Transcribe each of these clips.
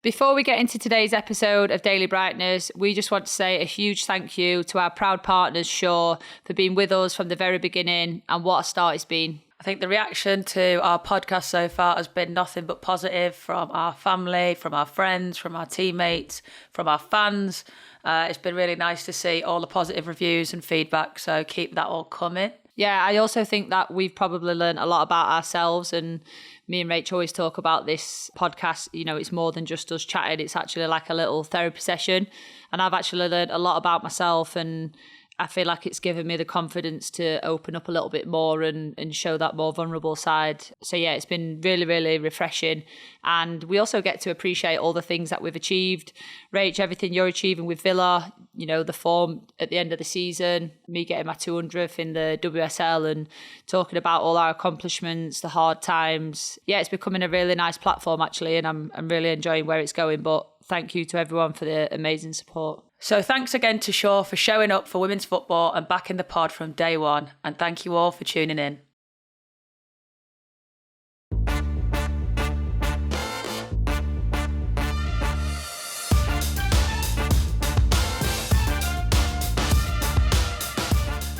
Before we get into today's episode of Daily Brightness, we just want to say a huge thank you to our proud partners, Shaw, for being with us from the very beginning, and what a start it's been. I think the reaction to our podcast so far has been nothing but positive from our family, from our friends, from our teammates, from our fans. It's been really nice to see all the positive reviews and feedback, so keep that all coming. Yeah, I also think that we've probably learned a lot about ourselves, and me and Rach always talk about this podcast, you know, it's more than just us chatting, it's actually like a little therapy session, and I've actually learned a lot about myself, and I feel like it's given me the confidence to open up a little bit more and show that more vulnerable side. So yeah, it's been really, really refreshing. And we also get to appreciate all the things that we've achieved. Rach, everything you're achieving with Villa, you know, the form at the end of the season, me getting my 200th in the WSL and talking about all our accomplishments, the hard times. Yeah, it's becoming a really nice platform actually, and I'm really enjoying where it's going. But thank you to everyone for the amazing support. So thanks again to Shaw for showing up for women's football and backing the pod from day one. And thank you all for tuning in.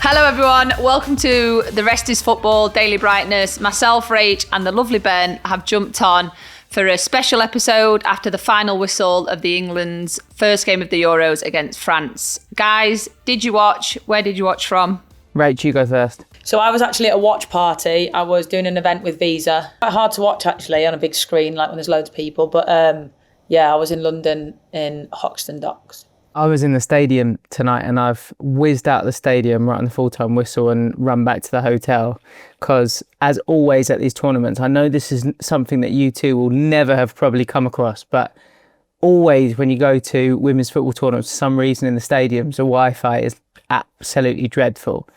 Hello everyone, welcome to the Rest is Football Daily Brightness. Myself, Rach and the lovely Ben have jumped on for a special episode after the final whistle of the England's first game of the Euros against France. Guys, did you watch? Where did you watch from? Rach, you go first. So I was actually at a watch party. I was doing an event with Visa. Quite hard to watch actually on a big screen, like when there's loads of people. But yeah, I was in London in Hoxton Docks. I was in the stadium tonight and I've whizzed out of the stadium right on the full-time whistle and run back to the hotel because, as always at these tournaments, I know this is something that you two will never have probably come across, but always when you go to women's football tournaments, for some reason in the stadiums, the Wi-Fi is absolutely dreadful.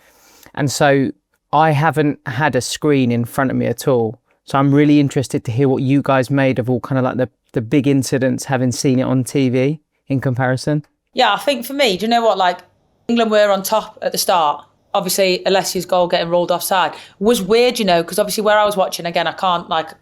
And so I haven't had a screen in front of me at all. So I'm really interested to hear what you guys made of all kind of like the big incidents, having seen it on TV in comparison. Yeah, I think for me, do you know what, like, England were on top at the start. Obviously, Alessia's goal getting ruled offside was weird, you know, because obviously where I was watching, again, I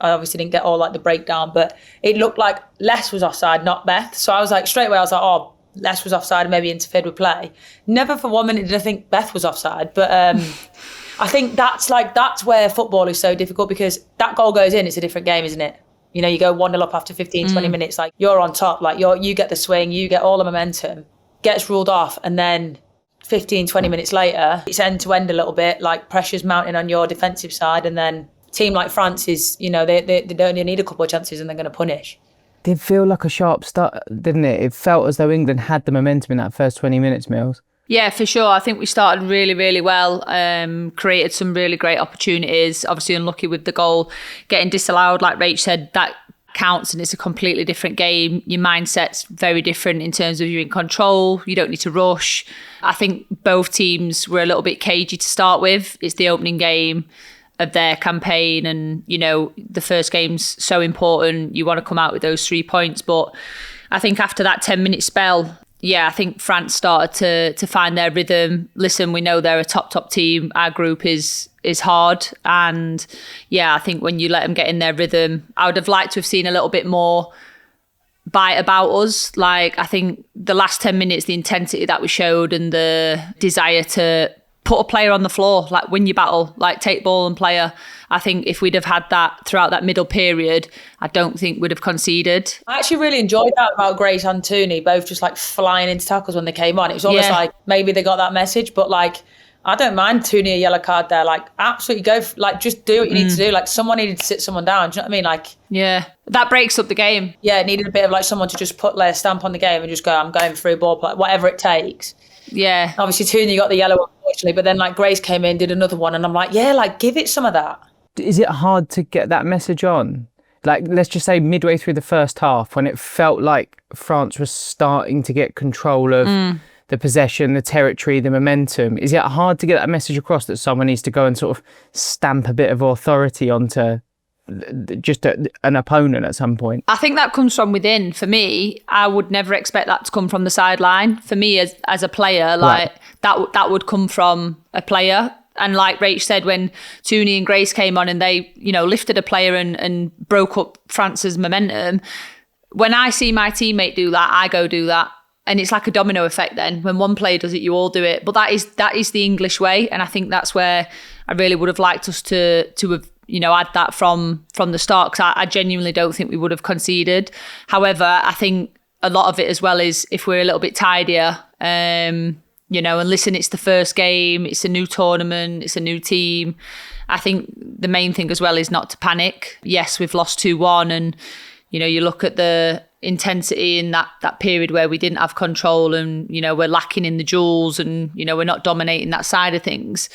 obviously didn't get all, like, the breakdown, but it looked like Les was offside, not Beth. So I was like, straight away, I was like, oh, Les was offside and maybe interfered with play. Never for 1 minute did I think Beth was offside, but I think that's where football is so difficult, because that goal goes in, it's a different game, isn't it? You know, you go 1-0 up after 15, 20 minutes, like you're on top, like you get the swing, you get all the momentum, gets ruled off, and then 15, 20 minutes later, it's end to end a little bit, like pressure's mounting on your defensive side, and then a team like France is, you know, they only need a couple of chances and they're going to punish. Did feel like a sharp start, didn't it? It felt as though England had the momentum in that first 20 minutes, Mills. Yeah, for sure. I think we started really, really well, created some really great opportunities. Obviously unlucky with the goal getting disallowed. Like Rach said, that counts and it's a completely different game. Your mindset's very different in terms of you're in control. You don't need to rush. I think both teams were a little bit cagey to start with. It's the opening game of their campaign and, you know, the first game's so important. You want to come out with those 3 points. But I think after that 10-minute spell, yeah, I think France started to find their rhythm. Listen, we know they're a top team. Our group is hard. And yeah, I think when you let them get in their rhythm, I would have liked to have seen a little bit more bite about us. Like, I think the last 10 minutes, the intensity that we showed and the desire to put a player on the floor, like win your battle, like take ball and player. I think if we'd have had that throughout that middle period, I don't think we'd have conceded. I actually really enjoyed that about Grace and Tooney, both just like flying into tackles when they came on. It was almost like maybe they got that message, but like, I don't mind Tooney a yellow card there. Like, absolutely go, like, just do what you need to do. Like, someone needed to sit someone down. Do you know what I mean? Like, yeah, that breaks up the game. Yeah, it needed a bit of like someone to just put their stamp on the game and just go, I'm going through ball play, whatever it takes. Yeah. Obviously, Tooney got the yellow, unfortunately, but then like Grace came in, did another one, and I'm like, yeah, like give it some of that. Is it hard to get that message on? Like, let's just say midway through the first half, when it felt like France was starting to get control of the possession, the territory, the momentum. Is it hard to get that message across that someone needs to go and sort of stamp a bit of authority onto just an opponent at some point? I think that comes from within. For me, I would never expect that to come from the sideline. For me, as a player, like that would come from a player. And like Rach said, when Tooney and Grace came on and they, you know, lifted a player and broke up France's momentum, when I see my teammate do that, I go do that. And it's like a domino effect then. When one player does it, you all do it. But that is the English way. And I think that's where I really would have liked us to have, add that from the start, because I genuinely don't think we would have conceded. However, I think a lot of it as well is if we're a little bit tidier, and listen, it's the first game, it's a new tournament, it's a new team. I think the main thing as well is not to panic. Yes, we've lost 2-1 and, you look at the intensity in that period where we didn't have control and, we're lacking in the duels and, we're not dominating that side of things.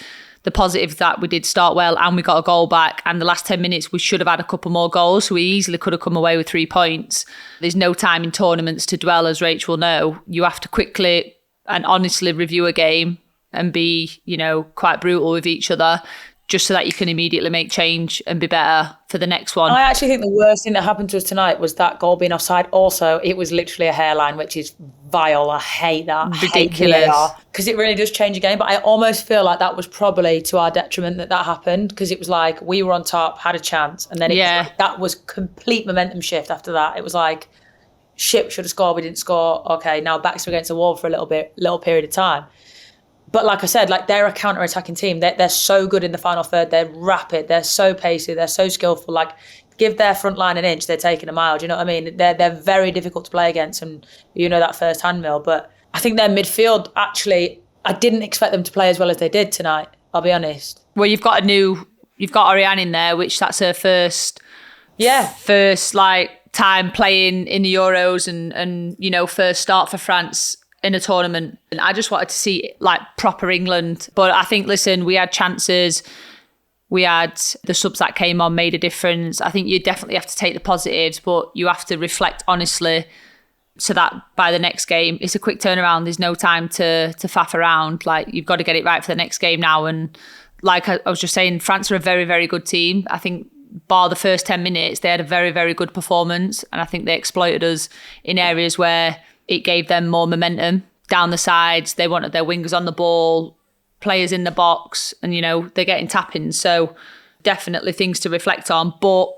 The positive that we did start well and we got a goal back, and the last 10 minutes we should have had a couple more goals, so we easily could have come away with 3 points. There's no time in tournaments to dwell, as Rachel will know. You have to quickly and honestly review a game and be, quite brutal with each other, just so that you can immediately make change and be better for the next one. I actually think the worst thing that happened to us tonight was that goal being offside. Also, it was literally a hairline, which is vile. I hate that. Ridiculous. Because it really does change a game. But I almost feel like that was probably to our detriment that happened, because it was like we were on top, had a chance, and then that was complete momentum shift after that. It was like, shit, should have scored, we didn't score. Okay, now backs against the wall for a little period of time. But like I said, like they're a counter-attacking team. They're so good in the final third. They're rapid. They're so pacey. They're so skillful. Like, give their front line an inch, they're taking a mile. Do you know what I mean? They're very difficult to play against, and that firsthand, Mill. But I think their midfield, actually, I didn't expect them to play as well as they did tonight, I'll be honest. Well, you've got Ariane in there, which that's her first time playing in the Euros and first start for France in a tournament. And I just wanted to see like proper England. But I think, listen, we had chances. We had the subs that came on made a difference. I think you definitely have to take the positives, but you have to reflect honestly so that by the next game, it's a quick turnaround. There's no time to faff around. Like, you've got to get it right for the next game now. And like I was just saying, France are a very, very good team. I think bar the first 10 minutes, they had a very, very good performance. And I think they exploited us in areas where it gave them more momentum down the sides. They wanted their wingers on the ball, players in the box, and, they're getting tap-ins. So definitely things to reflect on. But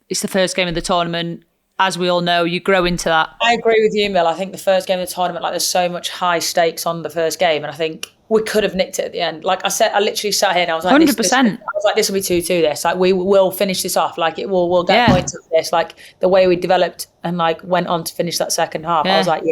it's the first game of the tournament. As we all know, you grow into that. I agree with you, Mill. I think the first game of the tournament, like, there's so much high stakes on the first game. And I think we could have nicked it at the end. Like I said, I literally sat here and I was like, 100%. This will be 2-2 this. Like, we will finish this off. Like, we'll get points of this. Like, the way we developed and like went on to finish that second half. I was like,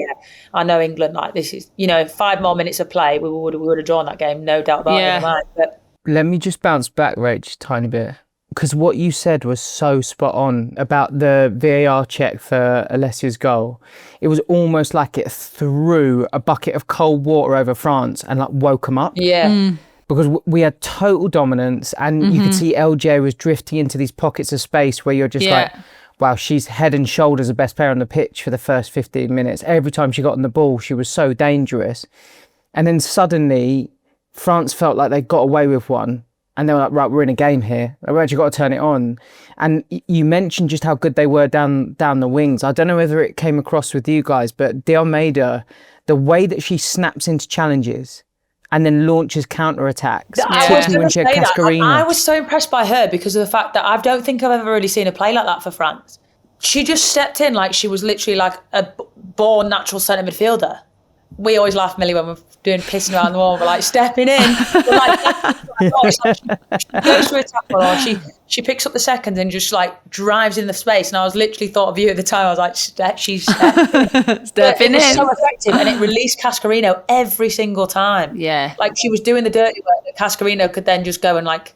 I know England, like, this is, 5 more minutes of play, we would have drawn that game, no doubt about it in my mind. But let me just bounce back, Rach, a tiny bit. Because what you said was so spot on about the VAR check for Alessia's goal. It was almost like it threw a bucket of cold water over France and like woke them up. Yeah. Because we had total dominance, and you could see LJ was drifting into these pockets of space where you're just like, wow, she's head and shoulders the best player on the pitch for the first 15 minutes. Every time she got on the ball, she was so dangerous. And then suddenly France felt like they got away with one. And they were like, right, we're in a game here. We've actually got to turn it on. And you mentioned just how good they were down the wings. I don't know whether it came across with you guys, but De Almeida, the way that she snaps into challenges and then launches counterattacks. I was so impressed by her because of the fact that I don't think I've ever really seen her play like that for France. She just stepped in like she was literally like a born natural centre midfielder. We always laugh, Millie, when we're doing pissing around the wall. We're like, stepping in. We're like, she goes for a tackle, or she picks up the second and just like drives in the space. And I was literally thought of you at the time. I was like, she's stepping in. It was so effective, and it released Cascarino every single time. Yeah. Like, she was doing the dirty work that Cascarino could then just go and like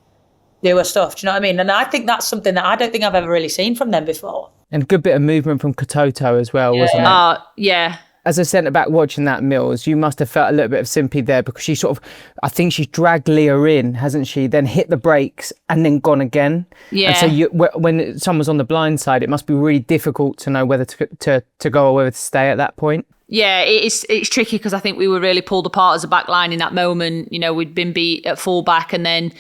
do her stuff. Do you know what I mean? And I think that's something that I don't think I've ever really seen from them before. And a good bit of movement from Katoto as well, wasn't it? Yeah. As a centre-back watching that, Mills, you must have felt a little bit of sympathy there, because she sort of, I think she's dragged Leah in, hasn't she? Then hit the brakes and then gone again. Yeah. And so when someone's on the blind side, it must be really difficult to know whether to go or whether to stay at that point. Yeah, it's tricky, because I think we were really pulled apart as a back line in that moment. We'd been beat at full back, and then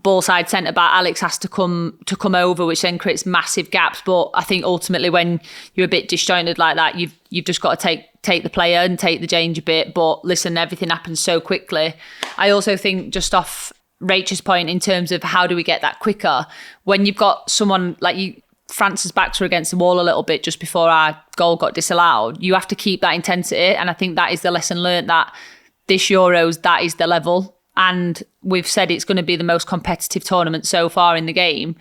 ball side centre back Alex has to come over, which then creates massive gaps. But I think ultimately, when you're a bit disjointed like that, you've just got to take the player and take the change a bit. But listen, everything happens so quickly. I also think, just off Rachel's point in terms of how do we get that quicker, when you've got someone like France's backs were against the wall a little bit just before our goal got disallowed. You have to keep that intensity. And I think that is the lesson learned, that this Euros, that is the level. And we've said it's going to be the most competitive tournament so far in the game,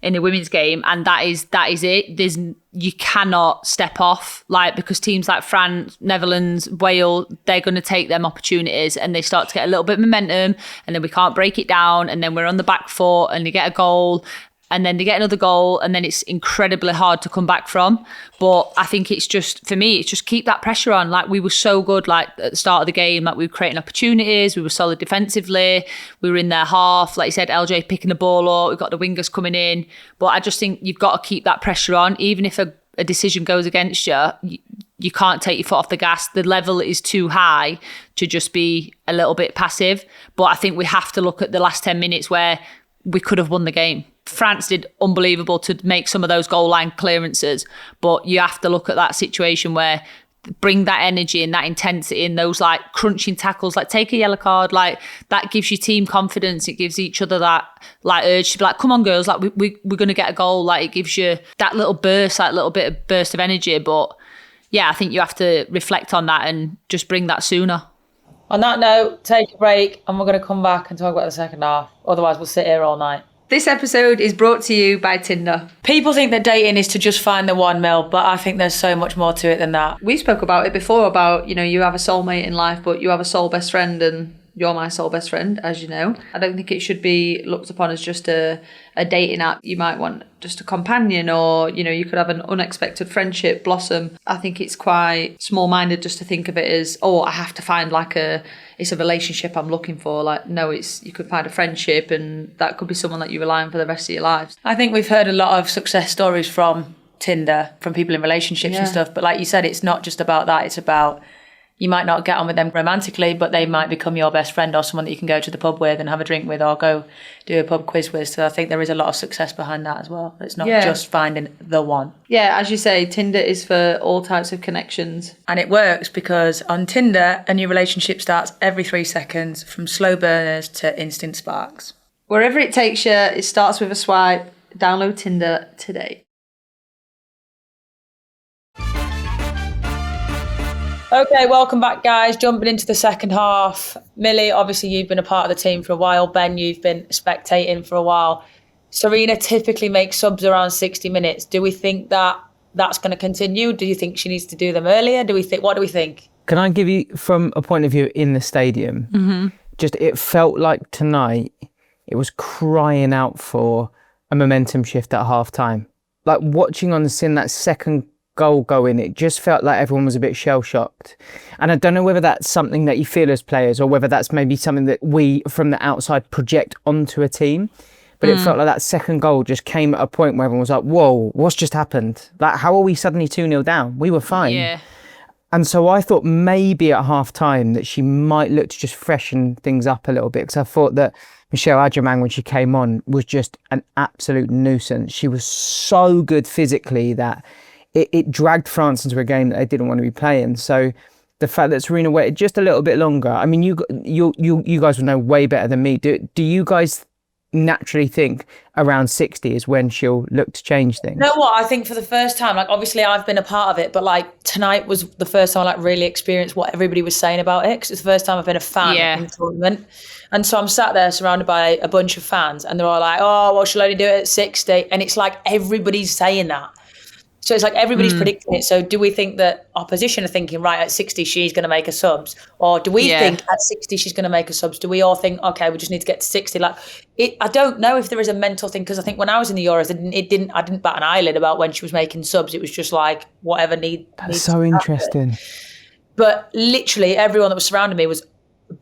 in the women's game. And that is it. You cannot step off, like, because teams like France, Netherlands, Wales, they're going to take them opportunities and they start to get a little bit of momentum, and then we can't break it down. And then we're on the back foot and they get a goal, and then they get another goal, and then it's incredibly hard to come back from. But I think it's just, for me, it's just keep that pressure on. Like, we were so good, like, at the start of the game, like, we were creating opportunities, we were solid defensively, we were in their half, like you said, LJ picking the ball up, we've got the wingers coming in. But I just think you've got to keep that pressure on. Even if a decision goes against you, you can't take your foot off the gas. The level is too high to just be a little bit passive. But I think we have to look at the last 10 minutes where we could have won the game. France did unbelievable to make some of those goal line clearances, but you have to look at that situation where bring that energy and that intensity in those, like, crunching tackles, like, take a yellow card, like, that gives your team confidence. It gives each other that, like, urge to be like, come on girls, like, we're going to get a goal. Like, it gives you that little burst, that little bit of burst of energy. But yeah, I think you have to reflect on that and just bring that sooner. On that note, take a break and we're going to come back and talk about the second half. Otherwise, we'll sit here all night. This episode is brought to you by Tinder. People think that dating is to just find the one, Mil, but I think there's so much more to it than that. We spoke about it before, about, you know, you have a soulmate in life, but you have a soul best friend, and you're my soul best friend, as you know. I don't think it should be looked upon as just a dating app. You might want just a companion, or, you know, you could have an unexpected friendship blossom. I think it's quite small-minded just to think of it as, oh, I have to find it's a relationship I'm looking for. Like, no, you could find a friendship, and that could be someone that you rely on for the rest of your lives. I think we've heard a lot of success stories from Tinder, from people in relationships and stuff. But like you said, it's not just about that. It's about, you might not get on with them romantically, but they might become your best friend or someone that you can go to the pub with and have a drink with, or go do a pub quiz with. So I think there is a lot of success behind that as well. It's not just finding the one. Yeah, as you say, Tinder is for all types of connections. And it works because on Tinder, a new relationship starts every 3 seconds, from slow burners to instant sparks. Wherever it takes you, it starts with a swipe. Download Tinder today. Okay, welcome back, guys. Jumping into the second half. Millie, obviously you've been a part of the team for a while. Ben, you've been spectating for a while. Sarina typically makes subs around 60 minutes. Do we think that that's going to continue? Do you think she needs to do them earlier? What do we think? Can I give you, from a point of view in the stadium, just it felt like tonight it was crying out for a momentum shift at half time. Like, watching on the scene, that second goal going, it just felt like everyone was a bit shell-shocked. And I don't know whether that's something that you feel as players, or whether that's maybe something that we from the outside project onto a team. But it felt like that second goal just came at a point where everyone was like, whoa, what's just happened? Like, how are we suddenly 2-0 down? We were fine. Yeah. And so I thought maybe at half time that she might look to just freshen things up a little bit, because I thought that Michelle Agyemang, when she came on, was just an absolute nuisance. She was so good physically that it dragged France into a game that they didn't want to be playing. So the fact that Sarina waited just a little bit longer, I mean, you guys would know way better than me. Do you guys naturally think around 60 is when she'll look to change things? You know what? I think for the first time, like, obviously I've been a part of it, but like tonight was the first time I like really experienced what everybody was saying about it, because it's the first time I've been a fan in the tournament. And so I'm sat there surrounded by a bunch of fans, and they're all like, oh, well, she'll only do it at 60. And it's like everybody's saying that. So it's like everybody's predicting it. So do we think that opposition are thinking, right, at 60 she's going to make her subs? Or do we think at 60 she's going to make her subs? Do we all think, okay, we just need to get to 60? Like, I don't know if there is a mental thing, because I think when I was in the Euros, I didn't bat an eyelid about when she was making subs. It was just like whatever needs. That's so interesting. But literally everyone that was surrounding me was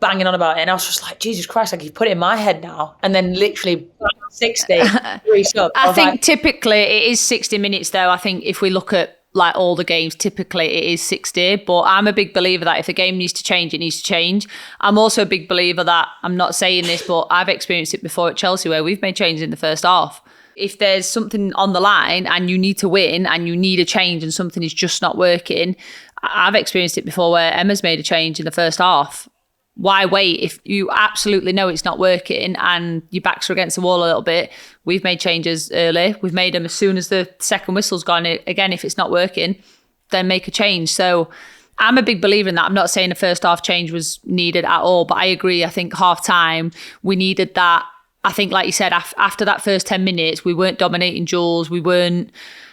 banging on about it, and I was just like, Jesus Christ, like, you put it in my head now. And then literally 60, 3 subs. I think typically it is 60 minutes though. I think if we look at like all the games, typically it is 60, but I'm a big believer that if a game needs to change, it needs to change. I'm also a big believer that, I'm not saying this, but I've experienced it before at Chelsea where we've made changes in the first half. If there's something on the line and you need to win and you need a change and something is just not working, I've experienced it before where Emma's made a change in the first half why wait if you absolutely know it's not working and your backs are against the wall a little bit? We've made changes early. We've made them as soon as the second whistle's gone. Again, if it's not working, then make a change. So I'm a big believer in that. I'm not saying the first half change was needed at all, but I agree. I think half time, we needed that. I think, like you said, after that first 10 minutes, we weren't dominating duels. We weren't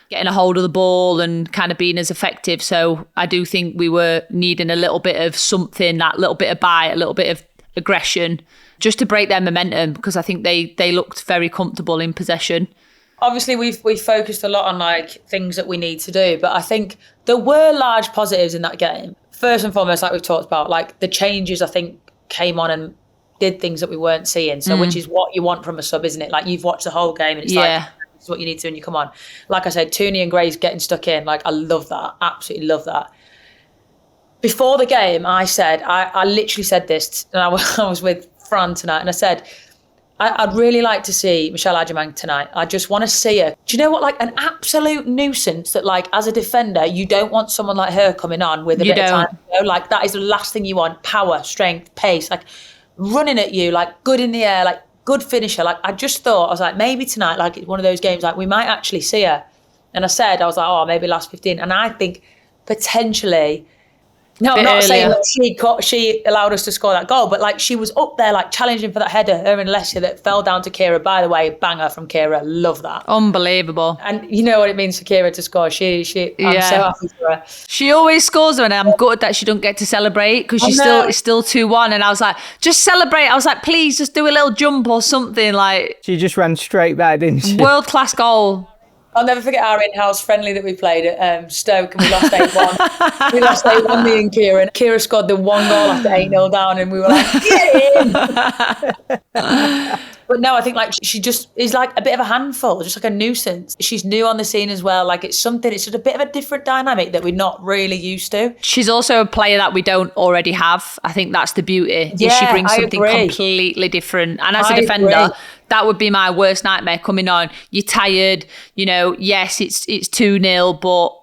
getting a hold of the ball and kind of being as effective. So I do think we were needing a little bit of something, that little bit of bite, a little bit of aggression, just to break their momentum, because I think they looked very comfortable in possession. Obviously, we focused a lot on like things that we need to do, but I think there were large positives in that game. First and foremost, like we've talked about, like the changes I think came on and did things that we weren't seeing. So which is what you want from a sub, isn't it? Like you've watched the whole game and it's like, this is what you need to do when you come on. Like I said, Tooney and Grace getting stuck in. Like I love that. Absolutely love that. Before the game, I said, I literally said this, and I was with Fran tonight, and I said, I'd really like to see Michelle Agyemang tonight. I just want to see her. Do you know what? Like an absolute nuisance that, like, as a defender, you don't want someone like her coming on with a bit of time. You know? Like that is the last thing you want. Power, strength, pace, like running at you, like good in the air, like good finisher. Like I just thought, I was like, maybe tonight, like it's one of those games, like we might actually see her. And I said, I was like, oh, maybe last 15. And I think potentially. No, I'm not saying that she allowed us to score that goal, but like she was up there, like challenging for that header, her and Alessia, that fell down to Kira. By the way, banger from Kira. Love that. Unbelievable. And you know what it means for Kira to score. I'm so happy for her. She always scores, and I'm gutted that she don't get to celebrate because it's still 2-1. And I was like, just celebrate. I was like, please, just do a little jump or something. Like she just ran straight back, didn't she? World class goal. I'll never forget our in-house friendly that we played at Stoke, and we lost 8-1. We lost 8-1, me and Kira. And Kira scored the one goal after 8-0 down, and we were like, get in! But no, I think like she just is like a bit of a handful, just like a nuisance. She's new on the scene as well. Like it's just a bit of a different dynamic that we're not really used to. She's also a player that we don't already have. I think that's the beauty. Yeah, she brings something completely different. And as a defender, that would be my worst nightmare coming on. You're tired, you know, yes, it's 2-0, but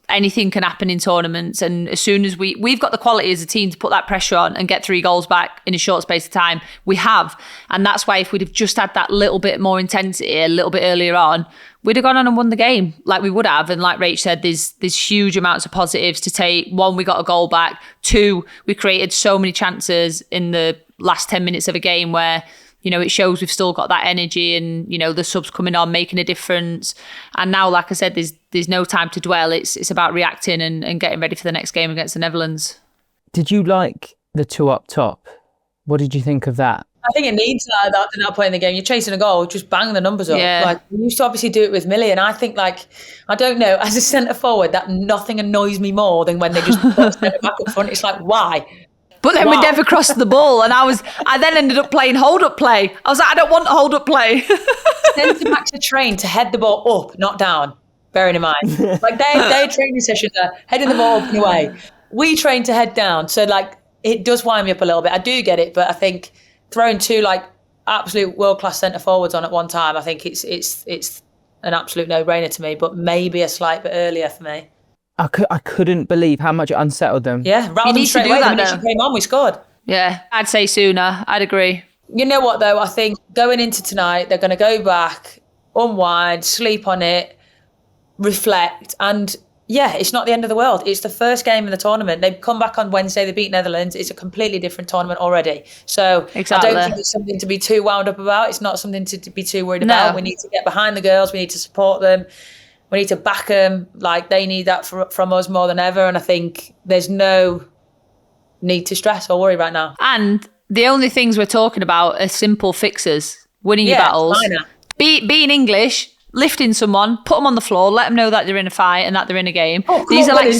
anything can happen in tournaments. And as soon as we've got the quality as a team to put that pressure on and get 3 goals back in a short space of time, we have. And that's why if we'd have just had that little bit more intensity a little bit earlier on, we'd have gone on and won the game like we would have. And like Rach said, there's huge amounts of positives to take. 1, we got a goal back. 2, we created so many chances in the last 10 minutes of a game where, you know, it shows we've still got that energy and, you know, the subs coming on, making a difference. And now, like I said, there's no time to dwell. It's about reacting and getting ready for the next game against the Netherlands. Did you like the 2 up top? What did you think of that? I think it needs that at that point in the game. You're chasing a goal, just bang the numbers up. Yeah. Like we used to obviously do it with Millie, and I think like, I don't know, as a centre forward, that nothing annoys me more than when they just put centre back up front. It's like, why? But then we never crossed the ball, and I then ended up playing hold-up play. I was like, I don't want hold-up play. Centre backs are trained to head the ball up, not down, bearing in mind. Like their training sessions are heading the ball up and away. We train to head down. So like, it does wind me up a little bit. I do get it, but I think throwing 2 like absolute world-class centre forwards on at one time, I think it's an absolute no-brainer to me, but maybe a slight bit earlier for me. I couldn't believe how much it unsettled them. Yeah, rather than straight away, the minute she came on, we scored. Yeah, I'd say sooner. I'd agree. You know what, though? I think going into tonight, they're going to go back, unwind, sleep on it, reflect, and yeah, it's not the end of the world. It's the first game in the tournament. They've come back on Wednesday, they beat Netherlands. It's a completely different tournament already. So exactly. I don't think it's something to be too wound up about. It's not something to be too worried about. We need to get behind the girls. We need to support them. We need to back them. Like they need that from us more than ever. And I think there's no need to stress or worry right now. And the only things we're talking about are simple fixes. Winning your battles. Being English, lifting someone, put them on the floor, let them know that they're in a fight and that they're in a game. These are like,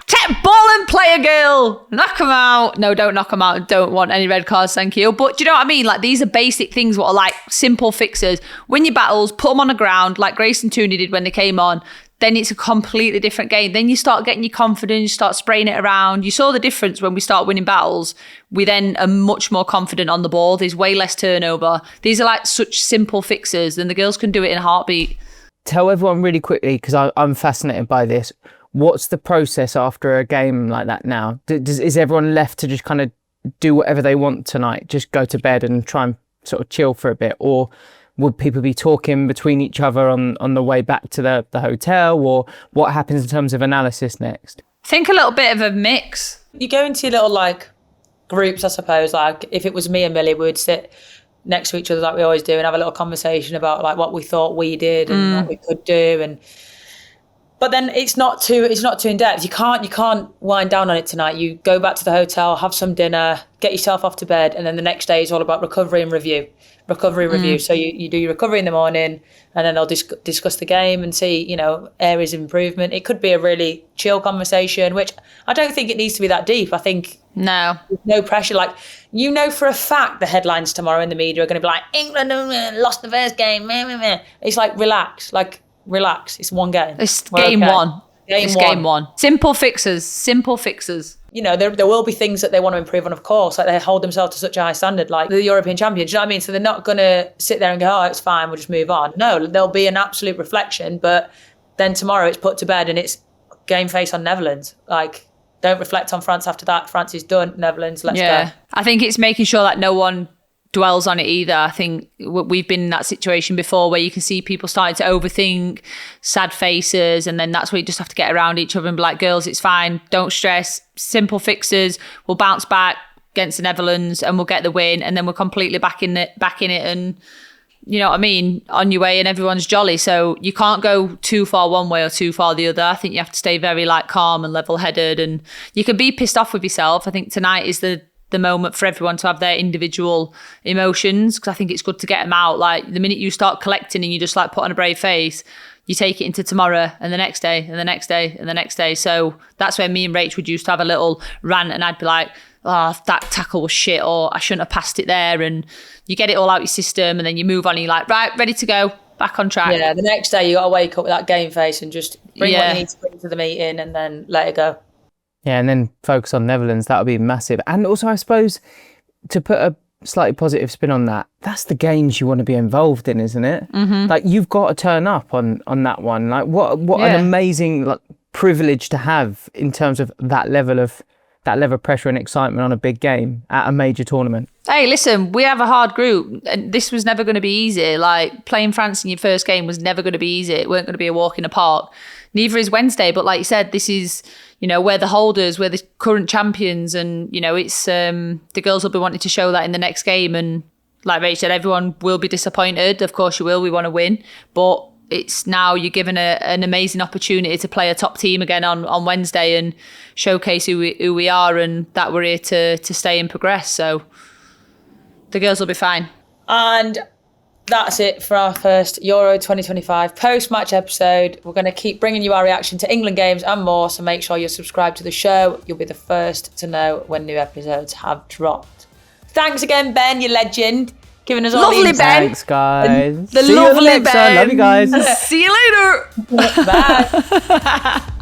take ball and play a girl. Knock them out. No, don't knock them out. Don't want any red cards, thank you. But do you know what I mean? Like these are basic things what are like simple fixes. Win your battles, put them on the ground like Grace and Tooney did when they came on. Then it's a completely different game. Then you start getting your confidence, you start spraying it around. You saw the difference when we start winning battles. We then are much more confident on the ball. There's way less turnover. These are like such simple fixes and the girls can do it in a heartbeat. Tell everyone really quickly, because I'm fascinated by this. What's the process after a game like that now? Is everyone left to just kind of do whatever they want tonight, just go to bed and try and sort of chill for a bit? Or would people be talking between each other on the way back to the hotel? Or what happens in terms of analysis next? I think a little bit of a mix. You go into your little like groups, I suppose. Like if it was me and Millie, we'd sit next to each other like we always do and have a little conversation about like what we thought we did and what we could do. But then it's not too in depth. You can't wind down on it tonight. You go back to the hotel, have some dinner, get yourself off to bed, and then the next day is all about recovery and review. So you do your recovery in the morning, and then they'll discuss the game and see, you know, areas of improvement. It could be a really chill conversation, which I don't think it needs to be that deep. I think no pressure. Like, you know, for a fact the headlines tomorrow in the media are going to be like, England lost the first game. It's like, relax. It's one game. It's game one. Game one. Simple fixes. You know, there will be things that they want to improve on, of course. Like, they hold themselves to such a high standard, like the European champions. You know what I mean? So they're not going to sit there and go, oh, it's fine, we'll just move on. No, there'll be an absolute reflection. But then tomorrow it's put to bed and it's game face on Netherlands. Like, don't reflect on France after that. France is done. Netherlands, let's go. I think it's making sure that no one dwells on it either. I think we've been in that situation before where you can see people starting to overthink, sad faces, and then that's where you just have to get around each other and be like, girls, it's fine, don't stress, simple fixes, we'll bounce back against the Netherlands and we'll get the win, and then we're completely back in it, and you know what I mean, on your way, and everyone's jolly. So you can't go too far one way or too far the other. I think you have to stay very like calm and level-headed, and you can be pissed off with yourself. I think tonight is the moment for everyone to have their individual emotions, because I think it's good to get them out. Like, the minute you start collecting and you just like put on a brave face, you take it into tomorrow and the next day and the next day and the next day. So that's where me and Rach would used to have a little rant, and I'd be like, oh, that tackle was shit, or I shouldn't have passed it there. And you get it all out your system, and then you move on and you're like, right, ready to go, back on track. Yeah, the next day you got to wake up with that game face and just bring what you need to bring to the meeting and then let it go. Yeah, and then focus on Netherlands. That'll be massive. And also, I suppose, to put a slightly positive spin on that, that's the games you want to be involved in, isn't it? Mm-hmm. Like, you've got to turn up on that one. Like, what an amazing like privilege to have in terms of that level of pressure and excitement on a big game at a major tournament. Hey, listen, we have a hard group, and this was never going to be easy. Like, playing France in your first game was never going to be easy. It weren't going to be a walk in the park. Neither is Wednesday, but like you said, this is, you know, we're the holders, we're the current champions, and, you know, it's the girls will be wanting to show that in the next game. And like Rach said, everyone will be disappointed. Of course you will. We want to win, but it's now you're given an amazing opportunity to play a top team again on Wednesday and showcase who we are, and that we're here to stay and progress. So the girls will be fine. And that's it for our first Euro 2025 post-match episode. We're going to keep bringing you our reaction to England games and more, so make sure you're subscribed to the show. You'll be the first to know when new episodes have dropped. Thanks again, Ben, you legend, giving us all the insights. Thanks, guys. The lovely Ben. Love you guys. See you later. Bye.